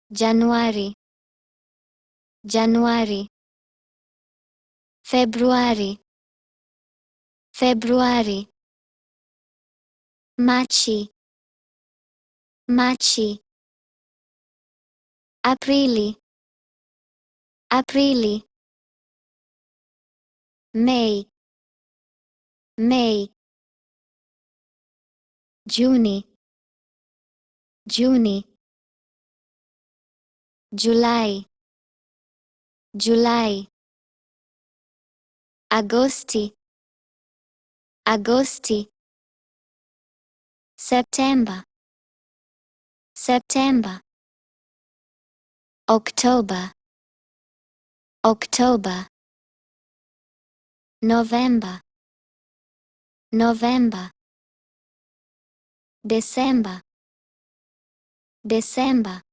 Januari, Januari. Februari, Februari. Machi, Machi. Aprili, Aprili. Mei, Mei. Juni, Juni. Julai, Julai. Agosti, Agosti. September, September. October, October. November, November. December, December.